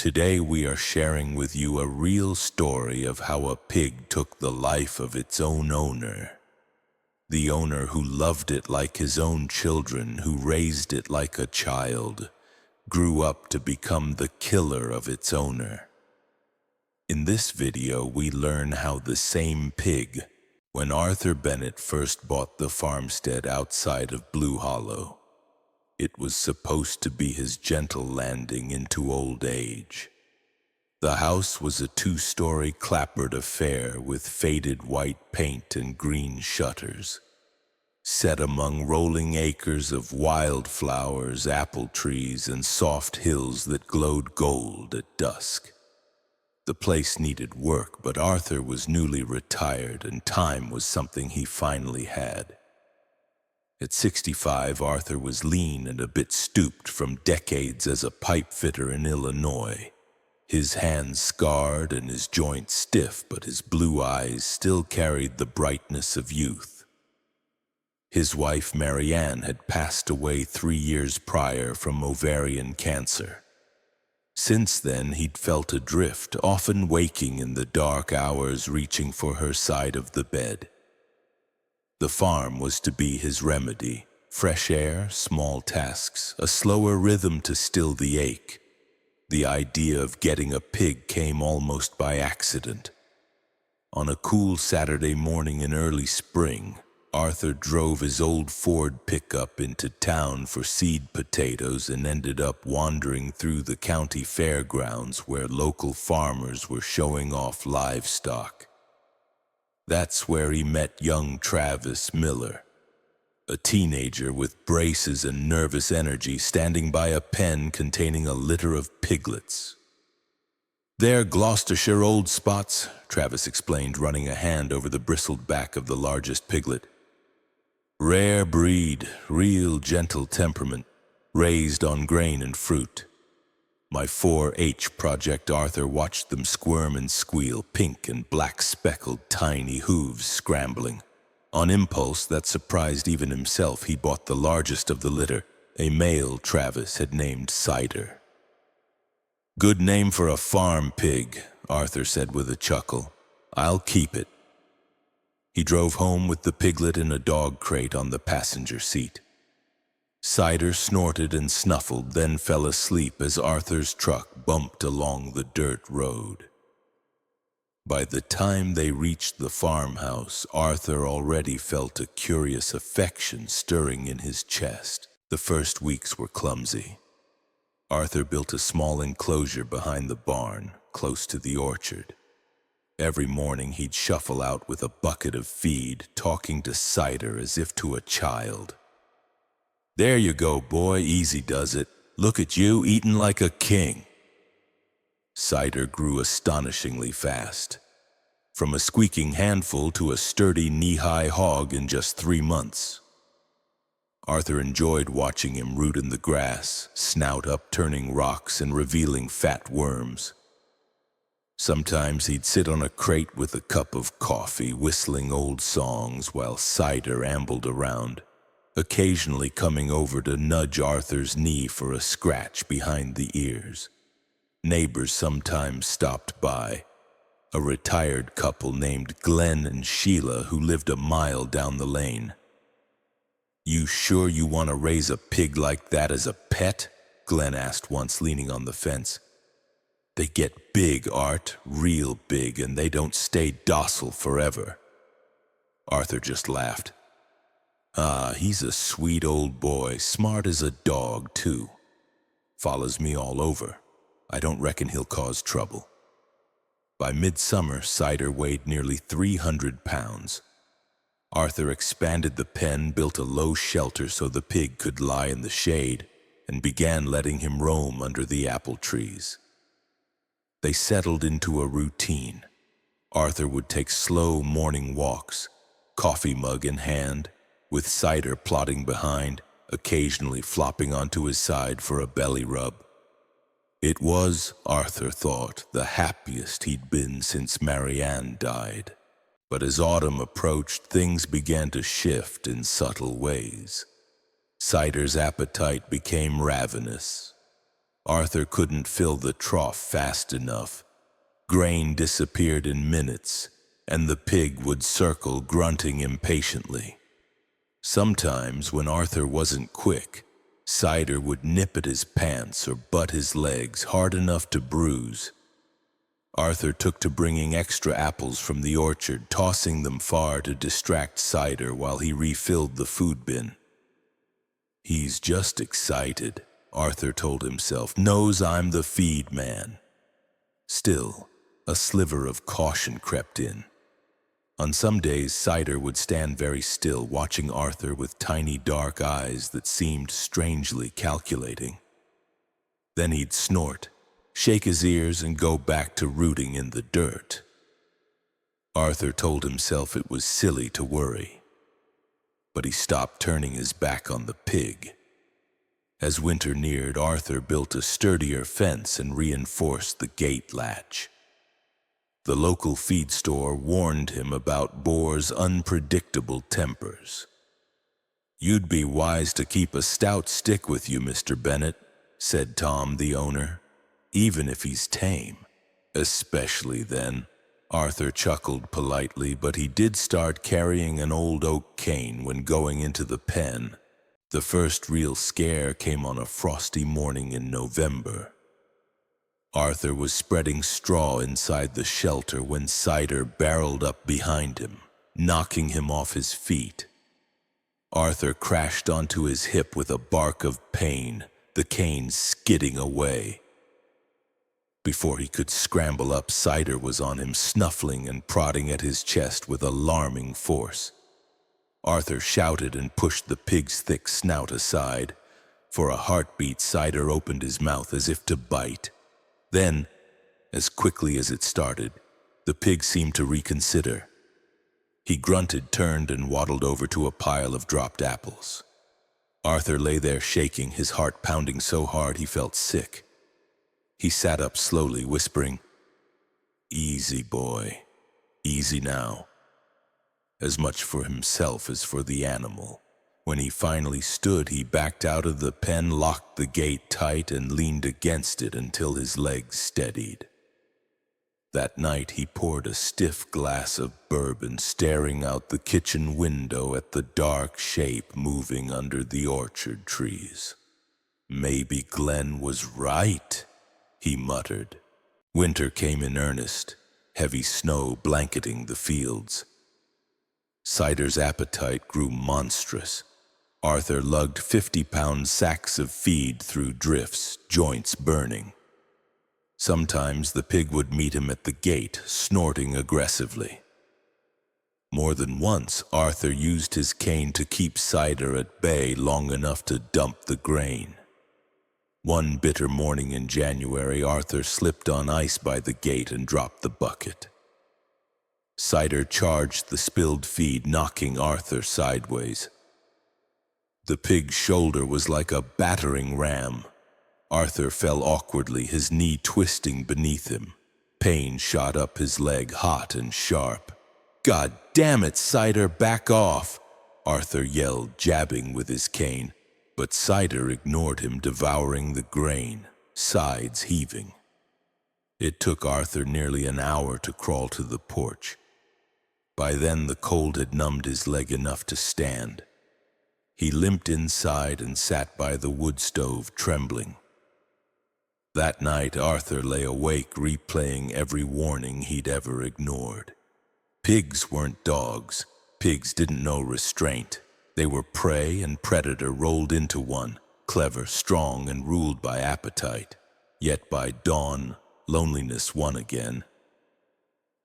Today we are sharing with you a real story of how a pig took the life of its own owner. The owner who loved it like his own children, who raised it like a child, grew up to become the killer of its owner. In this video we learn how the same pig, when Arthur Bennett first bought the farmstead outside of Blue Hollow, it was supposed to be his gentle landing into old age. The house was a two-story clapboard affair with faded white paint and green shutters, set among rolling acres of wildflowers, apple trees, and soft hills that glowed gold at dusk. The place needed work, but Arthur was newly retired and time was something he finally had. At 65, Arthur was lean and a bit stooped from decades as a pipe fitter in Illinois. His hands scarred and his joints stiff, but his blue eyes still carried the brightness of youth. His wife, Marianne, had passed away 3 years prior from ovarian cancer. Since then, he'd felt adrift, often waking in the dark hours, reaching for her side of the bed. The farm was to be his remedy. Fresh air, small tasks, a slower rhythm to still the ache. The idea of getting a pig came almost by accident. On a cool Saturday morning in early spring, Arthur drove his old Ford pickup into town for seed potatoes and ended up wandering through the county fairgrounds where local farmers were showing off livestock. That's where he met young Travis Miller, a teenager with braces and nervous energy standing by a pen containing a litter of piglets. "They're Gloucestershire old spots," Travis explained, running a hand over the bristled back of the largest piglet. "Rare breed, real gentle temperament, raised on grain and fruit." My 4-H project Arthur watched them squirm and squeal, pink and black-speckled tiny hooves scrambling. On impulse that surprised even himself, he bought the largest of the litter, a male Travis had named Cider. "Good name for a farm pig," Arthur said with a chuckle. "I'll keep it." He drove home with the piglet in a dog crate on the passenger seat. Cider snorted and snuffled, then fell asleep as Arthur's truck bumped along the dirt road. By the time they reached the farmhouse, Arthur already felt a curious affection stirring in his chest. The first weeks were clumsy. Arthur built a small enclosure behind the barn, close to the orchard. Every morning he'd shuffle out with a bucket of feed, talking to Cider as if to a child. "There you go, boy, easy does it. Look at you, eating like a king." Cider grew astonishingly fast, from a squeaking handful to a sturdy knee-high hog in just 3 months. Arthur enjoyed watching him root in the grass, snout upturning rocks and revealing fat worms. Sometimes he'd sit on a crate with a cup of coffee, whistling old songs while Cider ambled around, occasionally coming over to nudge Arthur's knee for a scratch behind the ears. Neighbors sometimes stopped by, a retired couple named Glenn and Sheila who lived a mile down the lane. "You sure you want to raise a pig like that as a pet?" Glenn asked once, leaning on the fence. "They get big, Art, real big, and they don't stay docile forever." Arthur just laughed. "Ah, he's a sweet old boy, smart as a dog, too. Follows me all over. I don't reckon he'll cause trouble." By midsummer, Cider weighed nearly 300 pounds. Arthur expanded the pen, built a low shelter so the pig could lie in the shade, and began letting him roam under the apple trees. They settled into a routine. Arthur would take slow morning walks, coffee mug in hand, with Cider plodding behind, occasionally flopping onto his side for a belly rub. It was, Arthur thought, the happiest he'd been since Marianne died. But as autumn approached, things began to shift in subtle ways. Cider's appetite became ravenous. Arthur couldn't fill the trough fast enough. Grain disappeared in minutes, and the pig would circle, grunting impatiently. Sometimes, when Arthur wasn't quick, Cider would nip at his pants or butt his legs hard enough to bruise. Arthur took to bringing extra apples from the orchard, tossing them far to distract Cider while he refilled the food bin. "He's just excited," Arthur told himself, "knows I'm the feed man." Still, a sliver of caution crept in. On some days, Cider would stand very still, watching Arthur with tiny dark eyes that seemed strangely calculating. Then he'd snort, shake his ears, and go back to rooting in the dirt. Arthur told himself it was silly to worry, but he stopped turning his back on the pig. As winter neared, Arthur built a sturdier fence and reinforced the gate latch. The local feed store warned him about Boar's unpredictable tempers. "You'd be wise to keep a stout stick with you, Mr. Bennett," said Tom, the owner, "even if he's tame." "Especially then," Arthur chuckled politely, but he did start carrying an old oak cane when going into the pen. The first real scare came on a frosty morning in November. Arthur was spreading straw inside the shelter when Cider barreled up behind him, knocking him off his feet. Arthur crashed onto his hip with a bark of pain, the cane skidding away. Before he could scramble up, Cider was on him, snuffling and prodding at his chest with alarming force. Arthur shouted and pushed the pig's thick snout aside. For a heartbeat, Cider opened his mouth as if to bite. Then, as quickly as it started, the pig seemed to reconsider. He grunted, turned, and waddled over to a pile of dropped apples. Arthur lay there shaking, his heart pounding so hard he felt sick. He sat up slowly, whispering, "Easy, boy. Easy now." As much for himself as for the animal. When he finally stood, he backed out of the pen, locked the gate tight, and leaned against it until his legs steadied. That night he poured a stiff glass of bourbon, staring out the kitchen window at the dark shape moving under the orchard trees. "Maybe Glenn was right," he muttered. Winter came in earnest, heavy snow blanketing the fields. Cider's appetite grew monstrous. Arthur lugged 50-pound sacks of feed through drifts, joints burning. Sometimes the pig would meet him at the gate, snorting aggressively. More than once, Arthur used his cane to keep Cider at bay long enough to dump the grain. One bitter morning in January, Arthur slipped on ice by the gate and dropped the bucket. Cider charged the spilled feed, knocking Arthur sideways. The pig's shoulder was like a battering ram. Arthur fell awkwardly, his knee twisting beneath him. Pain shot up his leg, hot and sharp. "God damn it, Cider, back off!" Arthur yelled, jabbing with his cane. But Cider ignored him, devouring the grain, sides heaving. It took Arthur nearly an hour to crawl to the porch. By then the cold had numbed his leg enough to stand. He limped inside and sat by the wood stove, trembling. That night, Arthur lay awake, replaying every warning he'd ever ignored. Pigs weren't dogs. Pigs didn't know restraint. They were prey and predator rolled into one, clever, strong, and ruled by appetite. Yet by dawn, loneliness won again.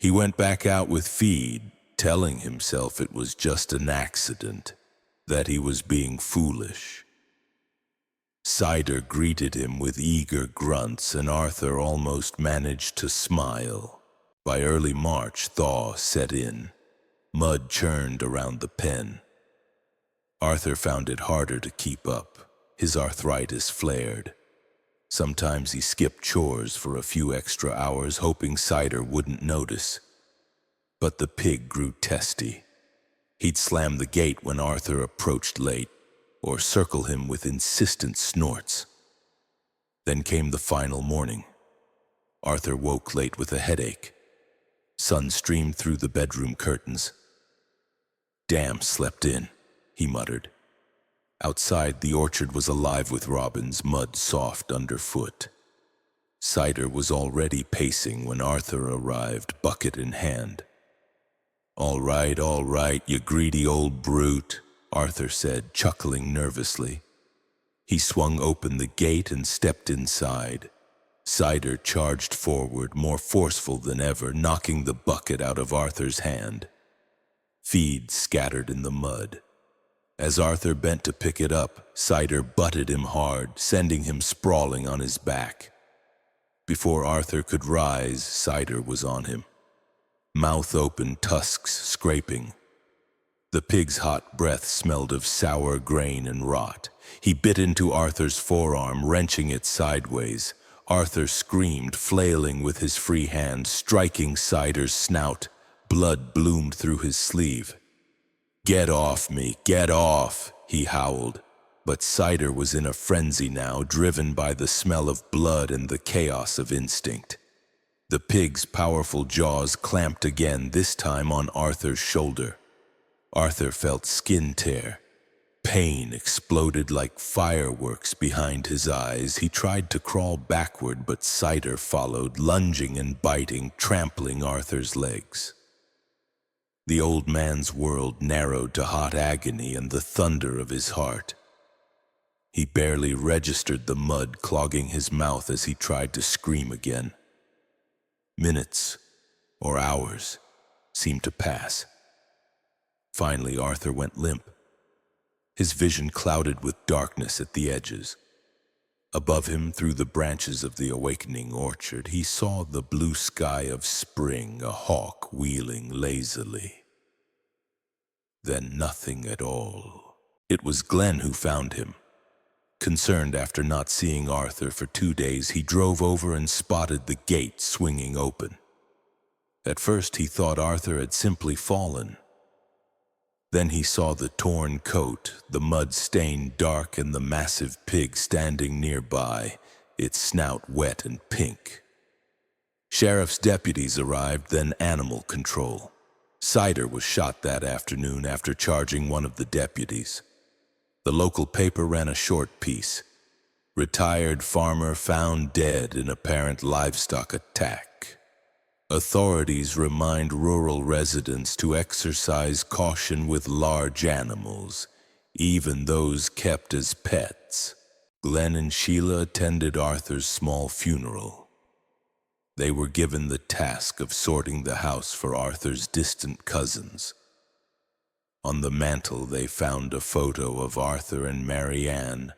He went back out with feed, telling himself it was just an accident, that he was being foolish. Cider greeted him with eager grunts, and Arthur almost managed to smile. By early March, thaw set in. Mud churned around the pen. Arthur found it harder to keep up. His arthritis flared. Sometimes he skipped chores for a few extra hours, hoping Cider wouldn't notice. But the pig grew testy. He'd slam the gate when Arthur approached late, or circle him with insistent snorts. Then came the final morning. Arthur woke late with a headache. Sun streamed through the bedroom curtains. "Damn, slept in," he muttered. Outside, the orchard was alive with robins, mud soft underfoot. Cider was already pacing when Arthur arrived, bucket in hand. All right, you greedy old brute," Arthur said, chuckling nervously. He swung open the gate and stepped inside. Cider charged forward, more forceful than ever, knocking the bucket out of Arthur's hand. Feed scattered in the mud. As Arthur bent to pick it up, Cider butted him hard, sending him sprawling on his back. Before Arthur could rise, Cider was on him. Mouth open, tusks scraping. The pig's hot breath smelled of sour grain and rot. He bit into Arthur's forearm, wrenching it sideways. Arthur screamed, flailing with his free hand, striking Cider's snout. Blood bloomed through his sleeve. "Get off me, get off," he howled. But Cider was in a frenzy now, driven by the smell of blood and the chaos of instinct. The pig's powerful jaws clamped again, this time on Arthur's shoulder. Arthur felt skin tear. Pain exploded like fireworks behind his eyes. He tried to crawl backward, but Cider followed, lunging and biting, trampling Arthur's legs. The old man's world narrowed to hot agony and the thunder of his heart. He barely registered the mud clogging his mouth as he tried to scream again. Minutes, or hours, seemed to pass. Finally, Arthur went limp. His vision clouded with darkness at the edges. Above him, through the branches of the awakening orchard, he saw the blue sky of spring, a hawk wheeling lazily. Then nothing at all. It was Glenn who found him. Concerned after not seeing Arthur for 2 days, he drove over and spotted the gate swinging open. At first he thought Arthur had simply fallen. Then he saw the torn coat, the mud stain dark, and the massive pig standing nearby, its snout wet and pink. Sheriff's deputies arrived, then animal control. Cider was shot that afternoon after charging one of the deputies. The local paper ran a short piece. "Retired farmer found dead in apparent livestock attack. Authorities remind rural residents to exercise caution with large animals, even those kept as pets." Glenn and Sheila attended Arthur's small funeral. They were given the task of sorting the house for Arthur's distant cousins. On the mantel they found a photo of Arthur and Mary Ann,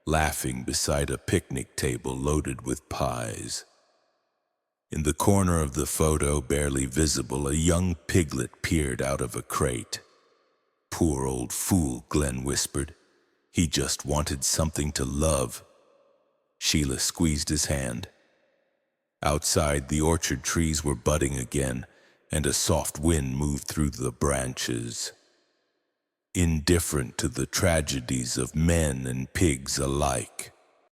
laughing beside a picnic table loaded with pies. In the corner of the photo, barely visible, a young piglet peered out of a crate. "Poor old fool," Glenn whispered. "He just wanted something to love." Sheila squeezed his hand. Outside, the orchard trees were budding again, and a soft wind moved through the branches. Indifferent to the tragedies of men and pigs alike,